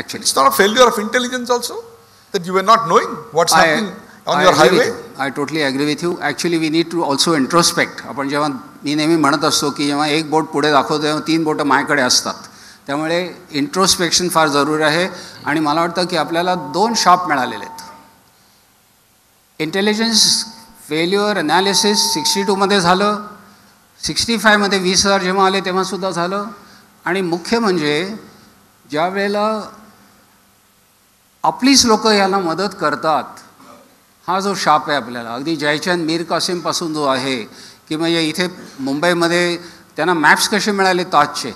actually. It's not a failure of intelligence also that you were not knowing what's happening on your highway. I totally agree with you. Actually, we need to also introspect. आपण जेव्हा मी नेहमी म्हणत असतो की जेव्हा एक बोट पुढे दाखवतो तेव्हा 3 बोटं माझ्याकडे असतात. त्यामुळे इंट्रोस्पेक्शन फार जरूरी आहे आणि मला वाटतं की आपल्याला 2 शाप मिळालेले आहेत. इंटेलिजन्स फेल्युअर अनालिसिस 62 मध्ये झालं, 65 मध्ये 20,000 जेव्हा आले तेव्हा सुद्धा झालं. आणि मुख्य म्हणजे ज्या वेळेला आपलीच लोक याला मदत करतात, हा जो शाप आहे आपल्याला, अगदी जयचंद मीर कासिमपासून जो आहे की म्हणजे इथे मुंबईमध्ये त्यांना मॅप्स कसे मिळाले ताजचे,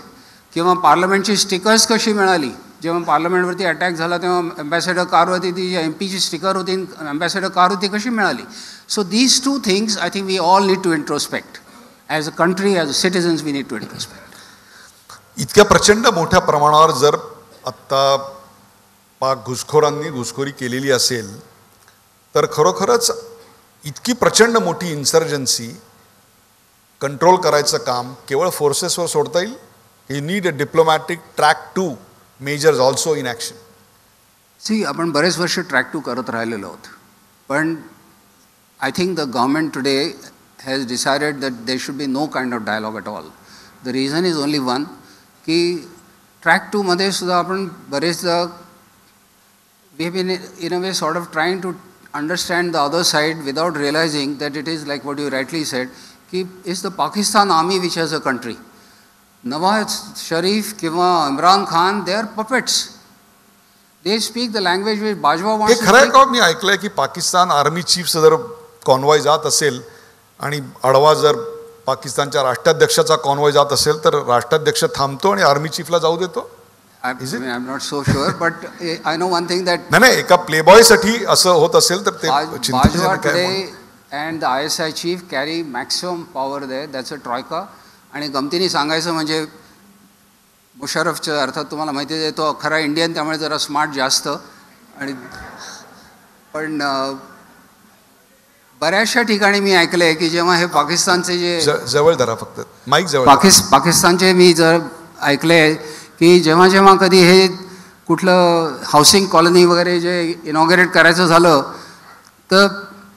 किंवा पार्लमेंटची स्टिकर्स कशी मिळाली. जेव्हा पार्लमेंटवरती अटॅक झाला तेव्हा अँबॅसेडर कारवरती ती जी MP ची स्टिकर होती अँबॅसेडर कार होती कशी मिळाली. So these 2 things I think we all need to introspect as a country, as a citizens we need to introspect. इतक्या प्रचंड मोठ्या प्रमाणावर जर आत्ता पाक घुसखोरांनी घुसखोरी केलेली असेल तर खरोखरच इतकी प्रचंड मोठी इन्सर्जन्सी कंट्रोल करायचं काम केवळ फोर्सेसवर सोडता येईल. You need a diplomatic track 2 measures also in action. आपण बरेच वर्ष ट्रॅक 2 करत राहिलेलो आहोत, पण I think the government today has decided that there should be no kind of dialogue at all. The reason is only one की track 2 मध्ये सुद्धा आपण बरेचदा we have been in a way sort of trying to understand the other side without realising that it is like what you rightly said की is the Pakistan army which has a country. Nawaz Sharif किंवा Imran Khan they are puppets. They speak the language which Bajwa wants. हे खरं आहे का? मी ऐकलंय की Pakistan army chief जर कॉन्वॉय जात असेल आणि आडवा जर पाकिस्तानच्या राष्ट्राध्यक्षाचा कॉन्वॉय जात असेल तर राष्ट्राध्यक्ष थांबतो आणि आर्मी चीफला जाऊ देतो. I'm not so sure, but I know one thing that नाही एका प्लेबॉयसाठी असं होत असेल तर ते Bajwa today and the ISI chief carry maximum power there. That's a troika. आणि गमतीने सांगायचं म्हणजे मुशर्रफच्या अर्थात तुम्हाला माहिती आहे तो खरा इंडियन, त्यामुळे जरा स्मार्ट जास्त. आणि पण बऱ्याचशा ठिकाणी मी ऐकलं आहे की जेव्हा हे पाकिस्तानचे जे जवळ धरा फक्त माईक जवळ पाकिस्तानचे मी जर ऐकले की जेव्हा जेव्हा कधी हे कुठलं हाऊसिंग कॉलनी वगैरे जे इनॉग्रेट करायचं झालं तर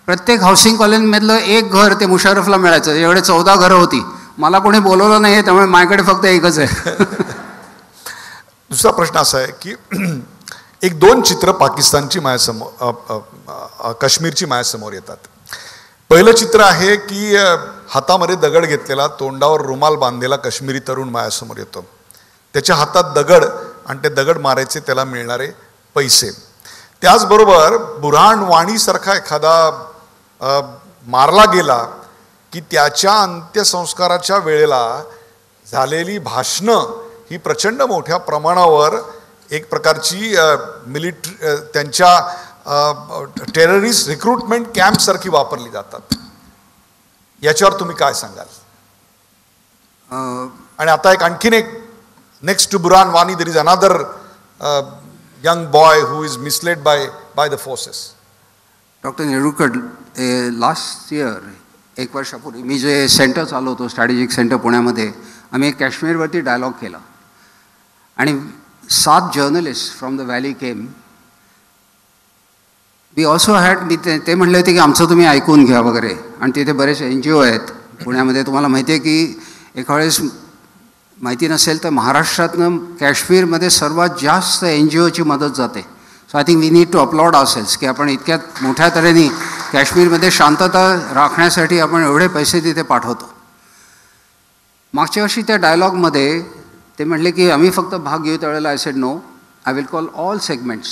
प्रत्येक हाऊसिंग कॉलनीमधलं एक घर ते मुशर्रफला मिळायचं. एवढे 14 घरं होती. मला कोणी बोलवलं नाही त्यामुळे माझ्याकडे फक्त एकच आहे. दुसरा प्रश्न असा आहे की 1-2 चित्र पाकिस्तानची माझ्यासमोर काश्मीरची माझ्यासमोर येतात. पहिलं चित्र आहे की हातामध्ये दगड घेतलेला तोंडावर रुमाल बांधलेला काश्मीरी तरुण माझ्यासमोर येतो. त्याच्या हातात दगड आणि ते दगड मारायचे त्याला मिळणारे पैसे. त्याचबरोबर बुरहान वाणीसारखा एखादा मारला गेला की त्याच्या अंत्यसंस्काराच्या वेळेला झालेली भाषणं ही प्रचंड मोठ्या प्रमाणावर एक प्रकारची त्यांच्या टेररिस्ट रिक्रुटमेंट कॅम्पसारखी वापरली जातात. याच्यावर तुम्ही काय सांगाल? आणि आता आणखीन एक next to Burhan Wani there is another young boy who is misled by the forces. Dr. Nerurkar, last year एक वर्षापूर्वी मी जे सेंटर चालवतो स्ट्रॅटेजिक सेंटर पुण्यामध्ये आम्ही काश्मीरवरती डायलॉग केला आणि 7 journalist from the valley came. We also had मी ते म्हणले होते की आमचं तुम्ही ऐकून घ्या वगैरे. आणि तिथे बरेच NGO आहेत पुण्यामध्ये. तुम्हाला माहिती आहे की एका वेळेस माहिती नसेल तर महाराष्ट्रातनं काश्मीरमध्ये सर्वात जास्त NGOची मदत जाते. So I think we need to applaud ourselves की आपण इतक्या मोठ्या तऱ्हेने काश्मीरमध्ये शांतता राखण्यासाठी आपण एवढे पैसे तिथे पाठवतो. मागच्या वर्षी त्या डायलॉगमध्ये ते म्हटले की आम्ही फक्त भाग घेऊ. त्यावेळेला I said no, I will call all segments.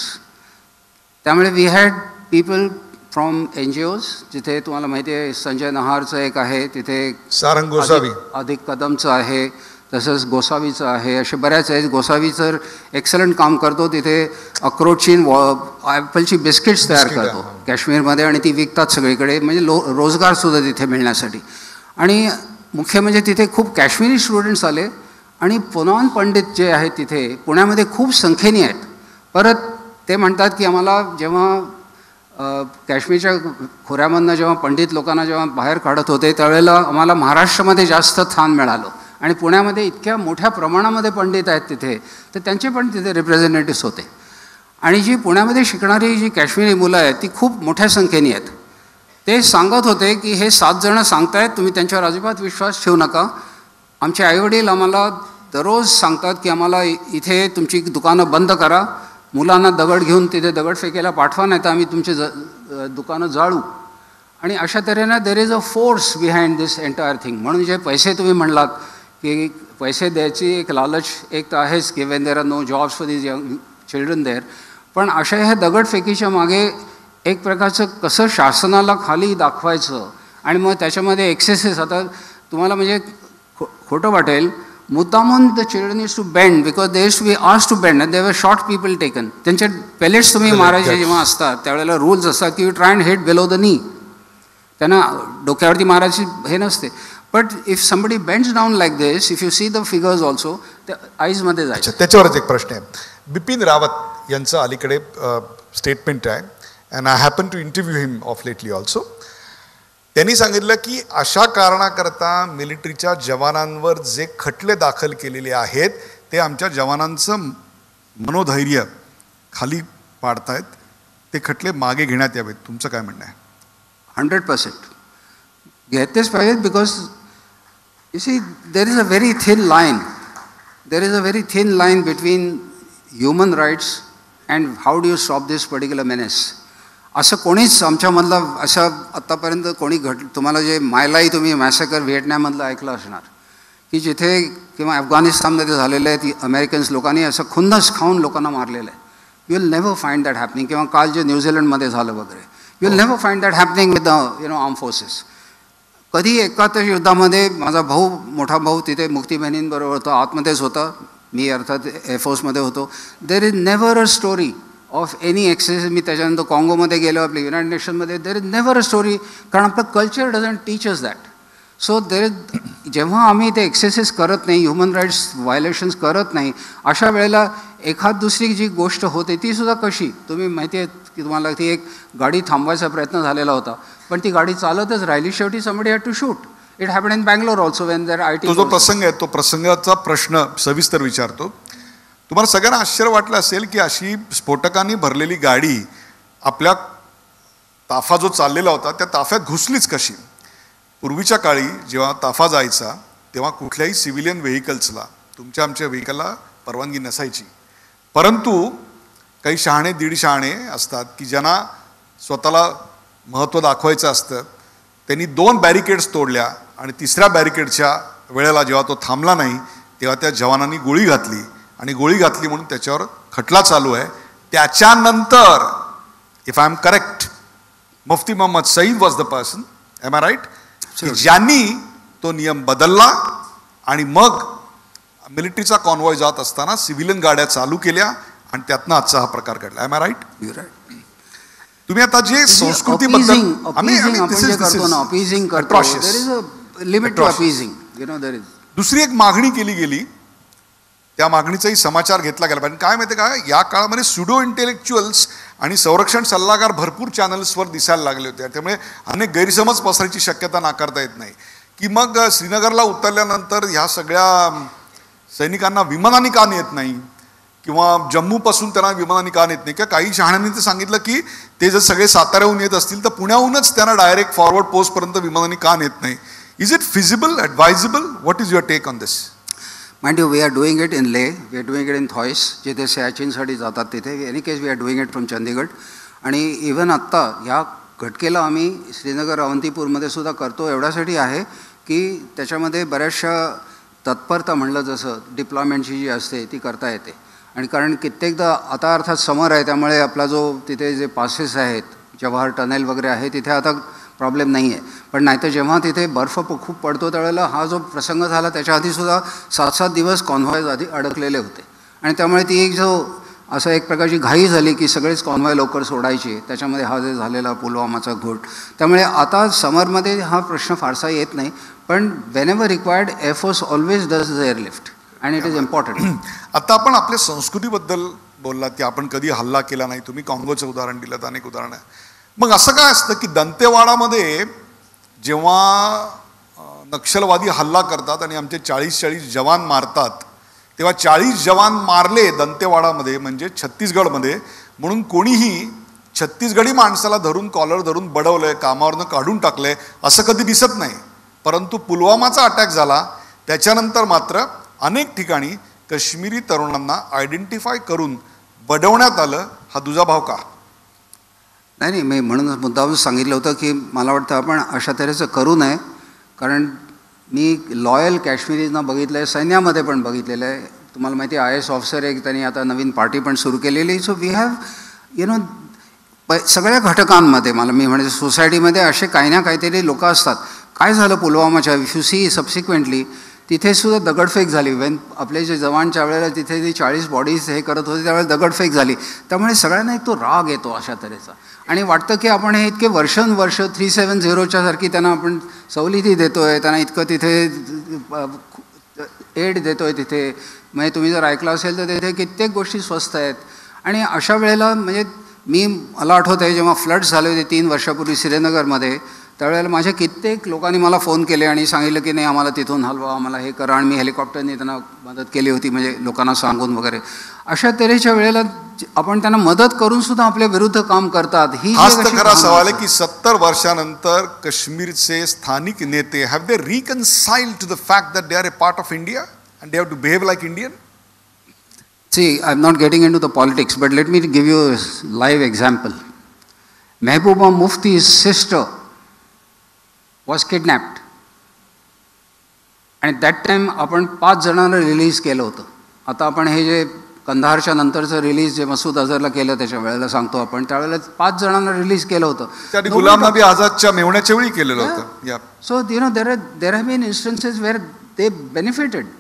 त्यामुळे वी हॅड पीपल फ्रॉम NGOज. जिथे तुम्हाला माहिती आहे संजय नहारचं एक आहे, तिथे सारंग गोसावी अधिक कदमचं आहे, तसंच गोसावीचं आहे. असे बऱ्याच आहेत. गोसावी तर एक्सलंट काम करतो. तिथे अक्रोडची ॲपलची बिस्किट्स तयार करतो काश्मीरमध्ये आणि ती विकतात सगळीकडे, म्हणजे रोजगारसुद्धा तिथे मिळण्यासाठी. आणि मुख्य म्हणजे तिथे खूप काश्मीरी स्टुडंट्स आले आणि पुनवान पंडित जे आहेत तिथे पुण्यामध्ये खूप संख्येने आहेत. परत ते म्हणतात की आम्हाला जेव्हा काश्मीरच्या खोऱ्यामधनं जेव्हा पंडित लोकांना जेव्हा बाहेर काढत होते त्यावेळेला आम्हाला महाराष्ट्रामध्ये जास्त स्थान मिळालं आणि पुण्यामध्ये इतक्या मोठ्या प्रमाणामध्ये पंडित आहेत तिथे, तर त्यांचे पण तिथे रिप्रेझेंटेटिव्स होते. आणि जी पुण्यामध्ये शिकणारी जी काश्मीरी मुलं आहेत ती खूप मोठ्या संख्येने आहेत. ते सांगत होते की हे 7 जण सांगतायत, तुम्ही त्यांच्यावर अजिबात विश्वास ठेवू नका. आमचे आईवडील आम्हाला दररोज सांगतात की आम्हाला इथे तुमची दुकानं बंद करा, मुलांना दगड घेऊन तिथे दगड फेकायला पाठवा, नाही तर आम्ही तुमची दुकानं जाळू. आणि अशा तऱ्हेनं देर is a force behind this entire thing. म्हणून जे पैसे तुम्ही म्हणलात की पैसे द्यायची एक लालच एक तर आहेच की when there are no jobs for these young children there. पण अशा ह्या दगडफेकीच्या मागे एक प्रकारचं कसं शासनाला खाली दाखवायचं आणि मग त्याच्यामध्ये एक्सेसेस. आता तुम्हाला म्हणजे खोटं वाटेल, मुद्दामून the children is to bend because they is to be asked to bend and they were shot people taken. त्यांचे पेलेट्स तुम्ही मारायचे जेव्हा असतात त्यावेळेला रूल्स असतात की you try and hit below the knee. त्यांना डोक्यावरती मारायची हे नसते. But if somebody bends down like this, if you see the figures also, त्या आईजमध्ये जायचं. त्याच्यावरच एक प्रश्न आहे. बिपिन रावत यांचं अलीकडे स्टेटमेंट आहे and I happen to interview him of lately also. त्यांनी सांगितलं की अशा कारणाकरता मिलिटरीच्या जवानांवर जे खटले दाखल केलेले आहेत ते आमच्या जवानांचं मनोधैर्य खाली पाडतायत, ते खटले मागे घेण्यात यावेत. तुमचं काय म्हणणं आहे? 100% घेतलेच पाहिजेत. Because you see there is a very thin line, there is a very thin line between human rights and how do you stop this particular menace. असं कोणीच आमच्यामधलं असं आत्तापर्यंत कोणी तुम्हाला जे मायलाई तुम्ही मॅसेकर व्हिएटनाममधलं ऐकलं असणार की जिथे किंवा अफगाणिस्तानमध्ये झालेलं आहे, ती अमेरिकन्स लोकांनी असं खुन्नस खाऊन लोकांना मारलेलं आहे. You will never find that happening. किंवा काल जे न्यूझीलंडमध्ये झालं वगैरे, you will never find that happening with the arm forces. कधी एकाहत्तर युद्धामध्ये माझा भाऊ, मोठा भाऊ तिथे मुक्तीबहिणींबरोबर होता, आतमध्येच होता, मी अर्थात एअरफोर्समध्ये होतो. There is never a story of any excess. मी त्याच्यानंतर काँगोमध्ये गेलो, आपल्या युनायटेड नेशनमध्ये, there is never a story, कारण आपलं culture doesn't teach us that. So there is, जेव्हा आम्ही ते एक्सेसेस करत नाही, ह्युमन राईट्स व्हायलेशन्स करत नाही, अशा वेळेला एखाद दुसरी जी गोष्ट होते ती सुद्धा कशी, तुम्ही माहिती आहे की तुम्हाला ती एक गाडी थांबवायचा प्रयत्न झालेला होता, पण ती गाडी चालतच राहिली, शेवटी somebody had to shoot. It happen in Bangalore also when there IT. तो जो प्रसंग आहे तो प्रसंगाचा प्रश्न सविस्तर विचारतो. तुम्हाला सगळ्यांना आश्चर्य वाटलं असेल की अशी स्फोटकांनी भरलेली गाडी आपल्या ताफा जो चाललेला होता त्या ताफ्यात घुसलीच कशी? पूर्वीच्या काळी जेव्हा ताफा जायचा तेव्हा कुठल्याही सिव्हिलियन व्हेकल्सला, तुमच्या आमच्या व्हेकलला परवानगी नसायची. परंतु काही शहाणे दीड शहाणे असतात की ज्यांना स्वतःला महत्त्व दाखवायचं असतं, त्यांनी 2 बॅरिकेड्स तोडल्या आणि 3ऱ्या बॅरिकेडच्या वेळेला जेव्हा तो थांबला नाही तेव्हा त्या जवानांनी गोळी घातली आणि गोळी घातली म्हणून त्याच्यावर खटला चालू आहे. त्याच्यानंतर if I am correct, Mufti Mohammad Sayeed was the person, am I right, ज्यांनी तो नियम बदलला आणि मग मिलिटरीचा कॉन्वॉय जात असताना सिव्हिलियन गाड्या चालू केल्या आणि त्यातनं आजचा हा प्रकार घडला. Am I right? तुम्ही आता जे संस्कृतीबद्दल दुसरी एक मागणी केली गेली, त्या मागणीचाही समाचार घेतला गेला पाहिजे. काय माहिती का, या काळामध्ये सुडो इंटेलेक्च्युअल्स आणि संरक्षण सल्लागार भरपूर चॅनल्सवर दिसायला लागले होते. त्यामुळे अनेक गैरसमज पसरायची शक्यता नाकारता येत नाही की मग श्रीनगरला उतरल्यानंतर ह्या सगळ्या सैनिकांना विमानाने का नेत नाही किंवा जम्मूपासून त्यांना विमानाने का नेत नाही. किंवा काही शहाण्यांनी तर सांगितलं की ते जर सगळे साताऱ्याहून येत असतील तर पुण्याहूनच त्यांना डायरेक्ट फॉरवर्ड पोस्टपर्यंत विमानाने का नेत नाही. Is it feasible, advisable? What is your take on this? Mind you, we are doing it in Leh, we are doing it in Thoise, जिथे सियाचीनसाठी जातात तिथे. Any case we are doing it from Chandigarh. आणि even आत्ता ह्या घटकेला आम्ही श्रीनगर अवंतीपूरमध्ये सुद्धा करतो, एवढ्यासाठी आहे की त्याच्यामध्ये बऱ्याचशा तत्परता म्हणलं जसं डिप्लॉयमेंटची जी असते ती करता येते. आणि कारण कित्येकदा आता अर्थात समर आहे त्यामुळे आपला जो तिथे जे पासेस आहेत, जवाहर टनेल वगैरे आहे, तिथे आता प्रॉब्लेम नाही आहे. पण नाहीतर जेव्हा तिथे बर्फ खूप पडतो त्यावेळेला हा जो प्रसंग झाला त्याच्या आधीसुद्धा 7-7 दिवस कॉन्व्हॉयज आधी अडकलेले होते. आणि त्यामुळे ती एक जो असं एक प्रकारची घाई झाली की सगळेच कॉन्व्हॉय लवकर सोडायचे, त्याच्यामध्ये हा जे झालेला पुलवामाचा घोट. त्यामुळे आता समरमध्ये हा प्रश्न फारसा येत नाही. पण Wien ever required air force always does the airlift and it is important. आता आपण आपल्या संस्कृतीबद्दल बोललात की आपण कधी हल्ला केला नाही, तुम्ही काँगोचं उदाहरण दिलं, तर अनेक उदाहरणं. मग असं काय असतं की दंतेवाडामध्ये जेव्हा नक्षलवादी हल्ला करतात आणि आमचे 40 जवान मारतात तेव्हा 40 जवान मारले दंतेवाडामध्ये म्हणजे छत्तीसगडमध्ये, म्हणून कोणीही छत्तीसगडी माणसाला धरून कॉलर धरून बडवलंय, कामावरनं काढून टाकलंय असं कधी दिसत नाही. परंतु पुलवामाचा अटॅक झाला त्याच्यानंतर मात्र अनेक ठिकाणी काश्मीरी तरुणांना आयडेंटिफाय करून बडवण्यात आलं. हा दुजाभाव का? नाही, मी म्हणून मुद्दाम सांगितलं होतं की मला वाटतं आपण अशा तऱ्हेचं करू नये. कारण मी लॉयल काश्मीरीजना बघितलं आहे, सैन्यामध्ये पण बघितलेलं आहे. तुम्हाला माहिती आहे IAS ऑफिसर एक त्यांनी आता नवीन पार्टी पण सुरू केलेली. सो वी हॅव सगळ्या घटकांमध्ये मी म्हणजे सोसायटीमध्ये असे काही ना काहीतरी लोक असतात. काय झालं पुलवामाच्या इफ यू सी सबसिक्वेंटली तिथे सुद्धा दगडफेक झाली. वेन आपले जे जवानच्या वेळेला तिथे जे 40 बॉडीज हे करत होते त्यावेळेला दगडफेक झाली. त्यामुळे सगळ्यांना एक तो राग येतो अशा तऱ्हेचा आणि वाटतं की आपण हे इतके वर्षानुवर्ष 370च्या सारखी त्यांना आपण सवलती देतोय, त्यांना इतकं तिथे एड देतोय. तिथे म्हणजे तुम्ही जर ऐकलं असेल तर तिथे कित्येक गोष्टी स्वस्त आहेत. आणि अशा वेळेला म्हणजे मला आठवत आहे जेव्हा फ्लड्स झाले होते 3 वर्षापूर्वी श्रीनगरमध्ये, त्यावेळेला माझ्या कित्येक लोकांनी मला फोन केले आणि सांगितलं की नाही आम्हाला तिथून हलवा, आम्हाला हे करा. आणि मी हेलिकॉप्टरने त्यांना मदत केली होती म्हणजे लोकांना सांगून वगैरे. अशा तऱ्हेच्या वेळेला आपण त्यांना मदत करून सुद्धा आपल्या विरुद्ध काम करतात. हाच तर खरा सवाल आहे की 70 वर्षानंतर काश्मीरचे स्थानिक नेते have they reconciled to the fact that they are a part of India and they have to behave like Indian. See, I'm not getting into the politics, but let me give you a live example. Mehbooba Mufti's sister was kidnapped. And that time आपण 5 जणांना release केलं होतं. आता आपण हे जे कंधारच्या नंतरचं release जे मसूद अझहरला केलं त्याच्या वेळेला सांगतो आपण, त्यावेळेला 5 जणांना रिलीज केलं होतं. त्याने गुलाम नबी आझादच्या मेवण्याच्या वेळी केलेलं होतं. So there have been instances where they benefited.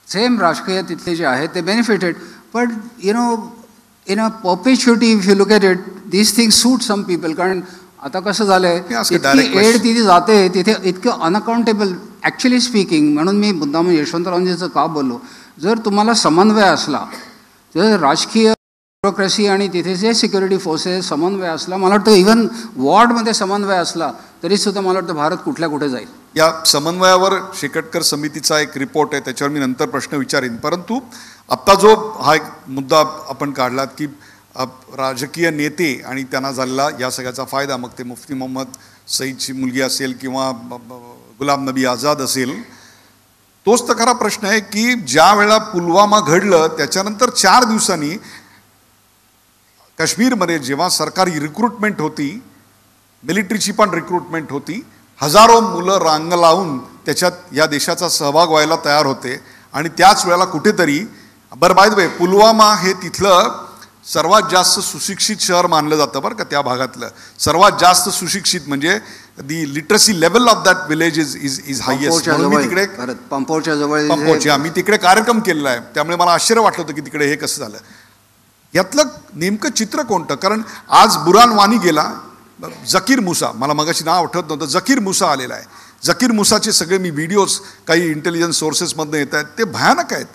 Same राजकीय तिथले जे आहेत ते benefited. But in a perpetuity if you look at it these things suit some people. कारण आता कसं झालं आहे इतकी एड तिथे जाते तिथे इतकं अनअकाउंटेबल ॲक्च्युली स्पीकिंग. म्हणून मी मुद्दाम यशवंतरावांजीचं का बोललो, जर तुम्हाला समन्वय असला, जर राजकीय ब्युरोक्रसी आणि तिथे जे सिक्युरिटी फोर्सेस समन्वय असला, मला वाटतं इव्हन वॉर्डमध्ये समन्वय असला तरीसुद्धा मला वाटतं भारत कुठे जाईल. या समन्वयावर शेकटकर समितीचा एक रिपोर्ट आहे, त्याच्यावर मी नंतर प्रश्न विचारीन. परंतु आत्ता जो हा एक मुद्दा आपण काढलात की राजकीय नेते आणि त्यांना झालेला या सगळ्याचा फायदा, मग ते मुफ्ती मोहम्मद सईदची मुलगी असेल किंवा गुलाम नबी आझाद असेल, तोच तर खरा प्रश्न आहे की ज्या वेळेला पुलवामा घडलं त्याच्यानंतर 4 दिवसांनी काश्मीरमध्ये जेव्हा सरकारी रिक्रुटमेंट होती, मिलिटरीची पण रिक्रुटमेंट होती, हजारो मुलं रांग लावून त्याच्यात या देशाचा सहभाग व्हायला तयार होते. आणि त्याच वेळेला कुठेतरी बाय द वे पुलवामा हे तिथलं सर्वात जास्त सुशिक्षित शहर मानलं जातं बरं का. त्या भागातलं सर्वात जास्त सुशिक्षित म्हणजे the literacy level of that village is highest. मी तिकडे पंपोरच्या जवळ मी तिकडे कार्यक्रम केलेला आहे, त्यामुळे मला आश्चर्य वाटलं होतं की तिकडे हे कसं झालं. यातलं नेमकं चित्र कोणतं? कारण आज बुरान वानी गेला, जकीर मुसा, मला मगाशी नाव आठवत नव्हतं, जकीर मुसा आलेला आहे. जकीर मुसाचे सगळे मी व्हिडिओज काही इंटेलिजन्स सोर्सेसमधनं येत आहेत, ते भयानक आहेत.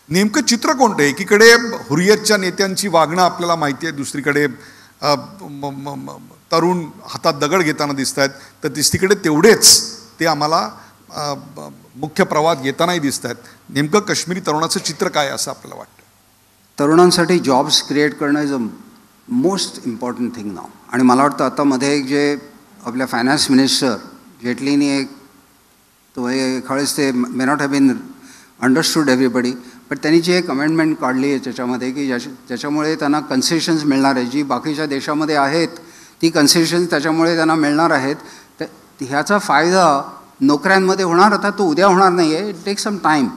नेमकं चित्र कोणतं आहे? एकीकडे हुरियतच्या नेत्यांची वागणं आपल्याला माहिती आहे, दुसरीकडे तरुण हातात दगड घेताना दिसत आहेत, तर तिकडे तेवढेच ते आम्हाला मुख्य प्रवाहात येतानाही दिसत आहेत. नेमकं काश्मीरी तरुणाचं चित्र काय असं आपल्याला वाटतं? तरुणांसाठी जॉब्स क्रिएट करणं is a most important thing now. आणि मला वाटतं आता मध्ये एक जे आपल्या फायनान्स मिनिस्टर जेटलीनी एक तो एखावेळेस ते may not have been understood everybody, but त्यांनी जी एक अमेंडमेंट काढली आहे त्याच्यामध्ये की ज्याच्यामुळे त्यांना कन्सेशन्स मिळणार आहे, जी बाकीच्या देशामध्ये आहेत ती कन्सेशन्स त्याच्यामुळे त्यांना मिळणार आहेत. तर ह्याचा फायदा नोकऱ्यांमध्ये होणार. आता तो उद्या होणार नाही आहे, इट टेक सम टाईम.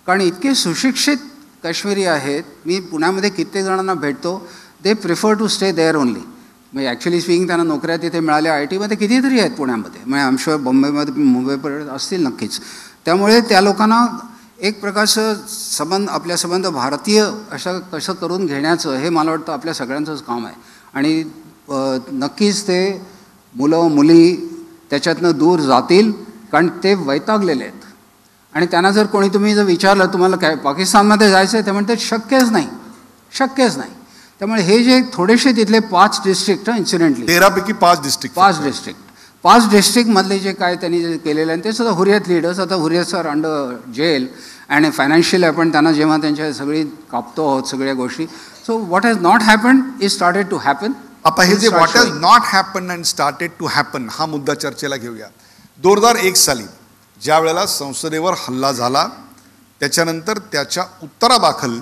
कारण इतके सुशिक्षित काश्मीरी आहेत, मी पुण्यामध्ये कित्येक जणांना भेटतो, they prefer to stay there only. म्हणजे ॲक्च्युली स्पीकिंग त्यांना नोकऱ्या तिथे मिळाल्या. IT मध्ये कितीतरी आहेत पुण्यामध्ये, म्हणजे आय एम शुअर बॉम्बेमध्ये मुंबईपर्यंत असतील नक्कीच. त्यामुळे त्या लोकांना एक प्रकारचं आपल्या संबंध भारतीय कसं करून घेण्याचं हे मला वाटतं आपल्या सगळ्यांचंच काम आहे. आणि नक्कीच ते मुलं मुली त्याच्यातनं दूर जातील, कारण ते वैतागलेले आहेत. आणि त्यांना जर कोणी तुम्ही जर विचारलं तुम्हाला काय पाकिस्तानमध्ये जायचं आहे, ते म्हणतात शक्यच नाही. त्यामुळे हे जे थोडेसे तिथले 5 डिस्ट्रिक्ट इन्सिडेंटली 13 पैकी 5 डिस्ट्रिक्टमधले जे काय त्यांनी जे केलेलं आहे ते सुद्धा हुरियत लीडर्स. आता हुरियत सर अंडर जेल आणि फायनान्शियल आपण त्यांना जेव्हा त्यांच्या सगळी कापतो आहोत सगळ्या गोष्टी. So what has not happened is started to happen. आता हे जे what has not happen and started to happen हा मुद्दा चर्चेला घेऊया. 2001 साली ज्या वेळेला संसदेवर हल्ला झाला त्याच्यानंतर त्याच्या उत्तरादाखल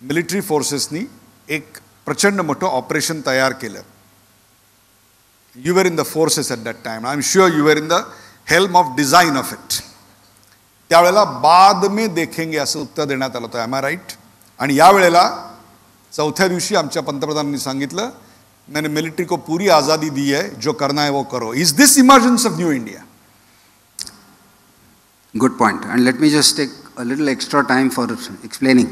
मिलिटरी फोर्सेसनी एक प्रचंड मोठं ऑपरेशन तयार केलं. You were in the forces at that time. I am sure you were in the helm of design of it. त्यावेळेला बाद में देखेंगे असं उत्तर देण्यात आलं होतं. Am I right? आणि यावेळेला चौथ्या दिवशी आमच्या पंतप्रधानांनी सांगितलं मैंने मिलिट्री को पूरी आज़ादी दी है, जो करना है वो करो. Is this emergence of new India? Good point. And let me just take a little extra time for explaining.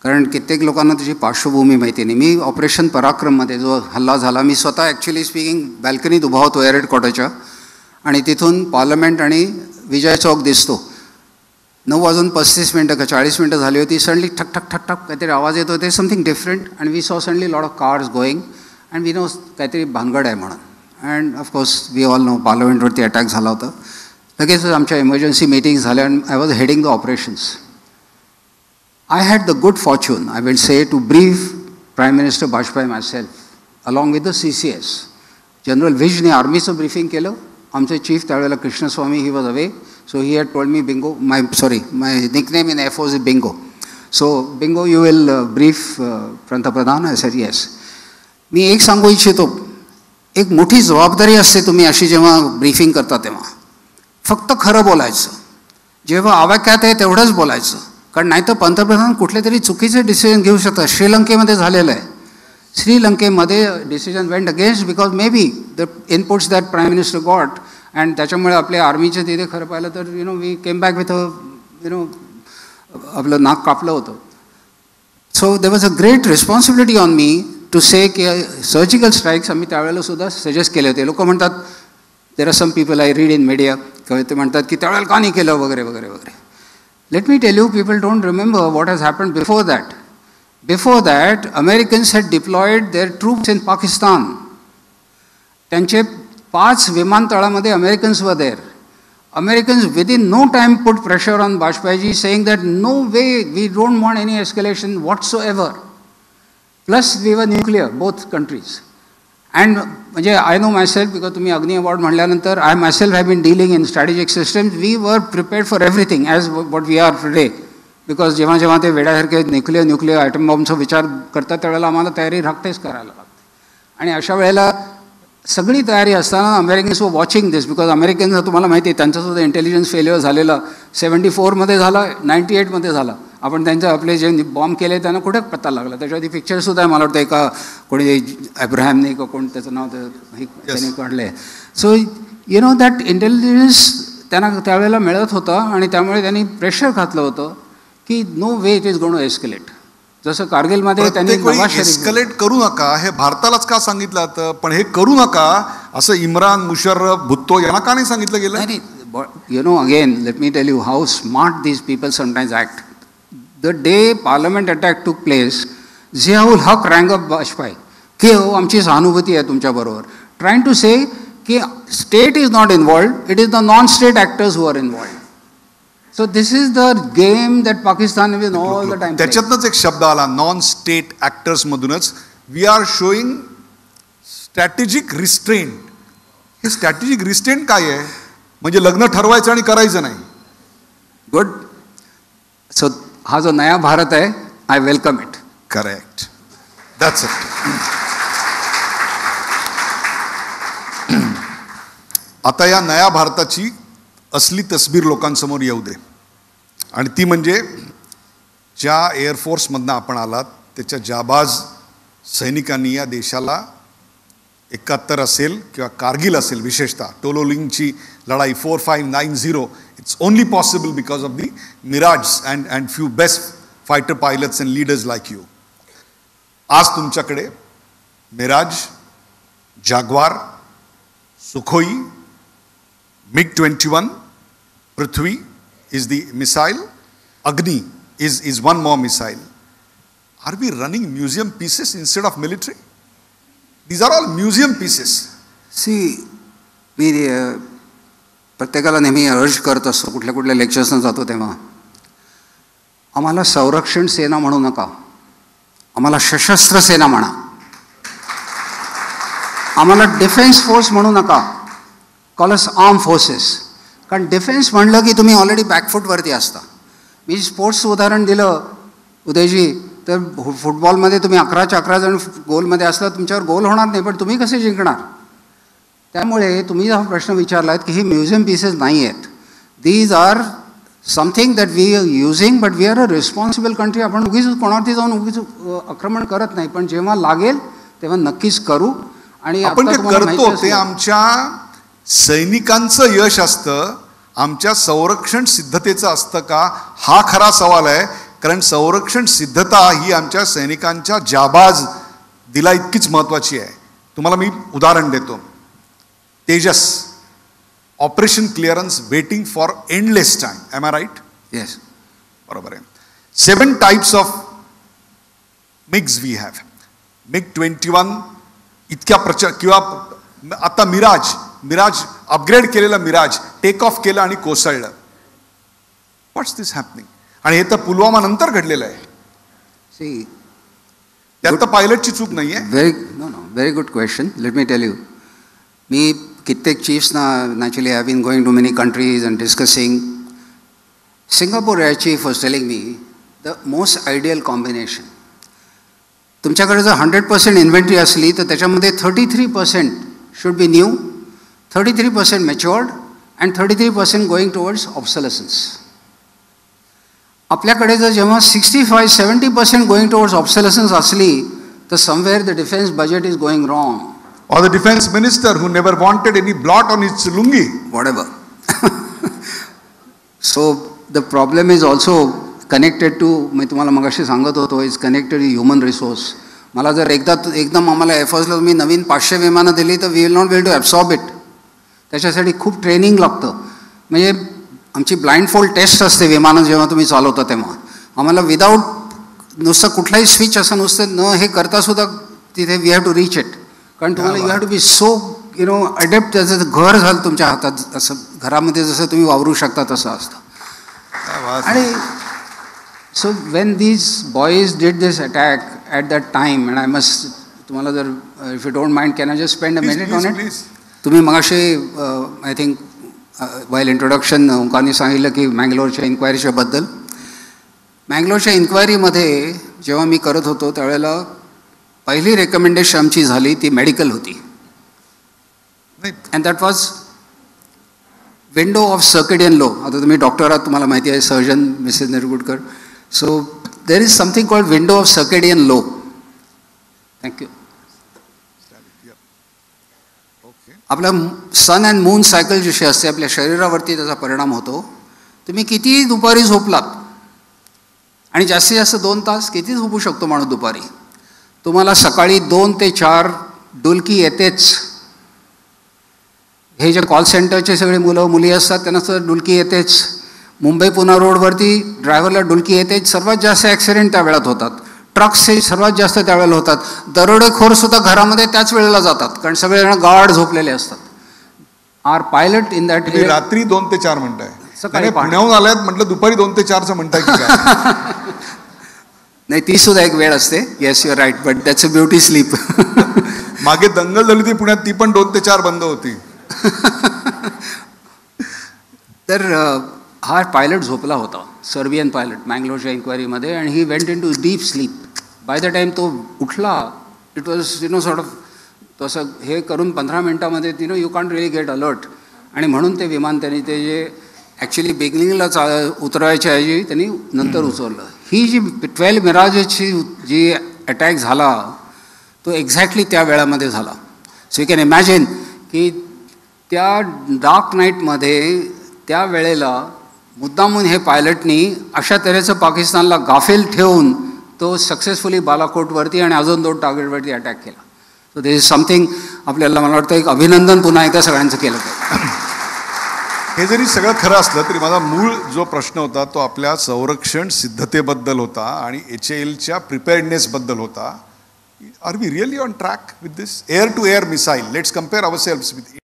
कारण कित्येक लोकांना त्याची पार्श्वभूमी माहिती नाही. मी ऑपरेशन पराक्रममध्ये जो हल्ला झाला, मी स्वतः ॲक्च्युली स्पीकिंग बॅल्कनीत उभा होतो एअर हेडक्वार्टरच्या, आणि तिथून पार्लमेंट आणि विजय चौक दिसतो. 9:35 का 40 मिनटं झाली होती. सडनली ठक ठक ठक ठक काहीतरी आवाज येत होते, something different. And we saw suddenly lot of cars going and we know काहीतरी भानगड आहे म्हणून. And of course we all know पार्लमेंटवरती अटॅक झाला होता. लगेच आमच्या इमर्जन्सी मीटिंग झाल्या and I was heading the operations. I had the good fortune, I will say, to brief Prime Minister Bajpayee myself, along with the CCS. General Vijne आर्मीचं briefing केलं. आमचे chief त्यावेळेला Krishnaswamy, he was away, so he had told me, Bingo, my nickname in Air Force is Bingo. So, Bingo, you will brief पंतप्रधान. I said yes. मी एक सांगू इच्छितो, एक मोठी जबाबदारी असते तुम्ही अशी जेव्हा ब्रीफिंग करता तेव्हा. फक्त खरं बोलायचं, जेव्हा आवाक्यात आहे तेवढंच बोलायचं. कारण नाही तर पंतप्रधान कुठले तरी चुकीचे डिसिजन घेऊ शकतात. श्रीलंकेमध्ये झालेलं आहे. श्रीलंकेमध्ये decision went against because maybe the inputs that prime minister got, and त्याच्यामुळे आपल्या आर्मीचे तिथे खरं पाहिलं तर वी केम बॅक विथ आपलं नाक कापलं होतं. So they was a great responsibility on me to say की सर्जिकल स्ट्राईक्स आम्ही त्यावेळेला सुद्धा सजेस्ट केले होते. लोक म्हणतात, there are some people I read in media, ते म्हणतात की त्यावेळेला का नाही केलं वगैरे वगैरे वगैरे. Let me tell you, people don't remember what has happened before that. Before that, Americans had deployed their troops in Pakistan. त्यांचे 5 विमानतळामध्ये Americans were there. Americans within no time put pressure on Bajpayee saying that no way, we don't want any escalation whatsoever. Plus we were nuclear, both countries. And म्हणजे I know myself, because तुम्ही Agni award म्हणल्यानंतर I myself have been dealing in strategic systems. We were prepared for everything as what we are today. Because जेव्हा जेव्हा ते वेड्यासारखे nuclear item बॉम्बचा विचार करतात त्यावेळेला आम्हाला तयारी राखतेच करायला लागते. आणि अशा वेळेला सगळी तयारी असताना Americans were watching this, because Americans तुम्हाला माहिती आहे त्यांचासुद्धा इंटेलिजन्स फेल्युअर झालेला 74मध्ये झाला, 98मध्ये झाला. आपण त्यांचे आपले जे बॉम्ब केले त्यांना कुठे पत्ता लागला. त्याच्यावरती पिक्चरसुद्धा आहे मला वाटतं, एका कोणी अब्राहमने का कोण त्याचं नाव त्याने काढलं आहे. So you know that intelligence त्यांना त्यावेळेला मिळत होता आणि त्यामुळे त्यांनी प्रेशर घातलं होतं की no way it is going to escalate. जसं कारगिलमध्ये त्यांनी एस्केलेट करू नका हे भारतालाच का सांगितलं जातं, पण हे करू नका असं इम्रान, मुशर्रफ, भुत्तो यांना का नाही सांगितलं गेलं? नाही, you know again let me tell you how smart these people sometimes act. The day parliament attack took place, Ziaul Haq rang up Bajpayee की हो आमची सहानुभूती आहे तुमच्याबरोबर, trying to say की state is not involved, it is the non-state actors who are involved. So this is the game that Pakistan is all the time. त्याच्यातच एक शब्द आला नॉन स्टेट ॲक्टर्स मधूनच. We are showing strategic restraint. हे strategic restraint काय आहे? म्हणजे लग्न ठरवायचं आणि करायचं नाही. गुड. सो हा जो नया भारत आहे, I welcome it. Correct, that's it. आता या नया भारताची असली तस्वीर लोकांसमोर येऊ दे, आणि ती म्हणजे ज्या एअरफोर्समधनं आपण आलात त्याच्या जाबाज सैनिकांनी या देशाला 71 असेल किंवा कारगिल असेल, विशेषतः टोलोलिंगची लढाई 4590, it's only possible because of the Mirage and few best fighter pilots and leaders like you. आज तुमच्याकडे Mirage, Jaguar, Sukhoi, MiG-21, Prithvi is the missile, Agni is one more missile. Are we running museum pieces instead of military? These are all museum pieces. See, मी प्रत्येकाला नेहमी अर्ज करत असतो कुठल्या कुठल्या लेक्चर्सनं जातो तेव्हा आम्हाला संरक्षण सेना म्हणू नका, आम्हाला सशस्त्र सेना म्हणा. आम्हाला डिफेन्स फोर्स म्हणू नका, कॉल अस आर्म फोर्सेस. कारण डिफेन्स म्हणलं की तुम्ही ऑलरेडी बॅकफूटवरती असता. मी स्पोर्ट्सचं उदाहरण दिलं उदयजी, तर फुटबॉलमध्ये तुम्ही 11च्या 11 जण गोलमध्ये असला तुमच्यावर गोल होणार नाही, पण तुम्ही कसे जिंकणार? त्यामुळे तुम्ही हा प्रश्न विचारलात की हे म्युझियम पीसेस नाही आहेत. These are something that we are using, but we are a responsible country. आपण उगीच कोणावरती जाऊन उगीच आक्रमण करत नाही, पण जेव्हा लागेल तेव्हा नक्कीच करू. आणि आपण ते करतो ते आमच्या सैनिकांचं यश असतं, आमच्या संरक्षण सिद्धतेचं असतं का, हा खरा सवाल आहे. कारण संरक्षण सिद्धता ही आमच्या सैनिकांच्या जाबाज दिला इतकीच महत्त्वाची आहे. तुम्हाला मी उदाहरण देतो. Tejas operation clearance waiting for endless time. Am I right? Yes, बरोबर आहे. 7 types of MiGs we have. MiG-21 इतक्या किंवा आता मिराज अपग्रेड केलेलं मिराज टेक ऑफ केलं आणि कोसळलं. व्हॉट्स दिस हॅपनिंग? आणि हे तर पुलवामा नंतर घडलेलं आहे. सी, त्यात तर पायलटची चूक नाही आहे. Very good question. Let me tell you. मी कित्येक चीफ्सना naturally I been going to many countries and discussing. Singapore air chief was telling me the most ideal combination. तुमच्याकडे जर 100% इन्व्हेंटरी असली तर त्याच्यामध्ये 33% should be new, 33% matured and 33% going towards obsolescence. आपल्याकडे जर जेव्हा 65-70% गोईंग टुवर्ड्स ऑब्सोलसन्स असली तर somewhere the defence budget is going wrong. Or the defense minister who never wanted any blot on his lungi. Whatever. So the problem is also connected to, मी तुम्हाला मगाशी सांगत होतो, is connected to human resource. मला जर एकदम आम्हाला एफर्सला तुम्ही नवीन 500 विमानं दिली तर we will not be able to absorb it. त्याच्यासाठी खूप ट्रेनिंग लागतं. म्हणजे आमची ब्लाइंड फोल्ड टेस्ट असते विमानं जेव्हा तुम्ही चालवता तेव्हा. आम्हाला विदाऊट नुसतं कुठलाही स्विच असं नुसतं न हे करतासुद्धा तिथे we have to reach it. कारण तुम्हाला you have to be so adept. जसं घर झालं तुमच्या हातात, असं घरामध्ये जसं तुम्ही वावरू शकता तसं असतं. आणि so when these boys did this attack at that time, and I must, तुम्हाला जर if you don't mind can I just spend a minute on it. तुम्ही मगाशी आय थिंक वाईल इंट्रोडक्शन ओंकारने सांगितलं की मँगलोरच्या इन्क्वायरीच्या बद्दल. मँगलोरच्या इन्क्वायरीमध्ये जेव्हा मी करत होतो त्यावेळेला पहिली रेकमेंडेशन आमची झाली ती मेडिकल होती. And that was window of circadian low. आता तुम्ही डॉक्टर आहात, तुम्हाला माहिती आहे, surgeon Mrs Nergudkar. So there is something called window of circadian low. Thank you. आपल्या सन अँड मून सायकल जशी असते आपल्या शरीरावरती त्याचा परिणाम होतो. तुम्ही कितीही दुपारी झोपलात, आणि जास्तीत जास्त 2 तास किती झोपू शकतो माणूस दुपारी, तुम्हाला सकाळी 2 ते 4 डुलकी येतेच. हे जे कॉल सेंटरचे सगळे मुलं मुली असतात त्यांना सुद्धा डुलकी येतेच. मुंबई पुणे रोडवरती ड्रायव्हरला डुलकी येतेच. सर्वात जास्त ॲक्सिडेंट त्या वेळात होतात. ट्रक्सचे सर्वात जास्त त्यावेळेला होतात. दरोडेखोरसुद्धा घरामध्ये त्याच वेळेला जातात कारण सगळेजण गाढ झोपलेले असतात. Our pilot in that. रात्री 2 ते 4 म्हणताय, सकाळी पुण्याहून आल्यात म्हटलं दुपारी 2 ते 4चं म्हणताय की काय? नाही, ती सुद्धा एक वेळ असते. Yes, you are right, but that's a beauty sleep. मागे दंगल झाली होती पुण्यात, ती पण 2 ते 4 बंद होती. तर हा पायलट झोपला होता, सर्बियन पायलट, मँगलोरच्या इन्क्वायरीमध्ये, आणि he went into deep sleep. By the time तो उठला, इट वॉज सॉर्ट ऑफ तसं हे करून 15 मिनटामध्ये you can't really get alert. आणि म्हणून ते विमान त्यांनी ते जे ॲक्च्युली बिगिनिंगला उतरवायच्या ऐवजी त्यांनी नंतर उचललं. ही जी 12 मिराजची जी अटॅक झाला तो एक्झॅक्टली त्या वेळामध्ये झाला. सो यू कॅन इमॅजिन की त्या डार्क नाईटमध्ये त्या वेळेला मुद्दामून हे पायलटनी अशा तऱ्हेचं पाकिस्तानला गाफील ठेवून तो सक्सेसफुली बालाकोटवरती आणि अजून 2 टार्गेटवरती अटॅक केला. सो दिस इज समथिंग आपल्याला, मला वाटतं, एक अभिनंदन पुन्हा एकदा सगळ्यांचं केलं पाहिजे. हे जरी सगळं खरं असलं तरी माझा मूळ जो प्रश्न होता तो आपल्या संरक्षण सिद्धतेबद्दल होता आणि HALच्या प्रिपेअर्डनेसबद्दल होता. Are we really on track with this air to air missile? Let's compare ourselves with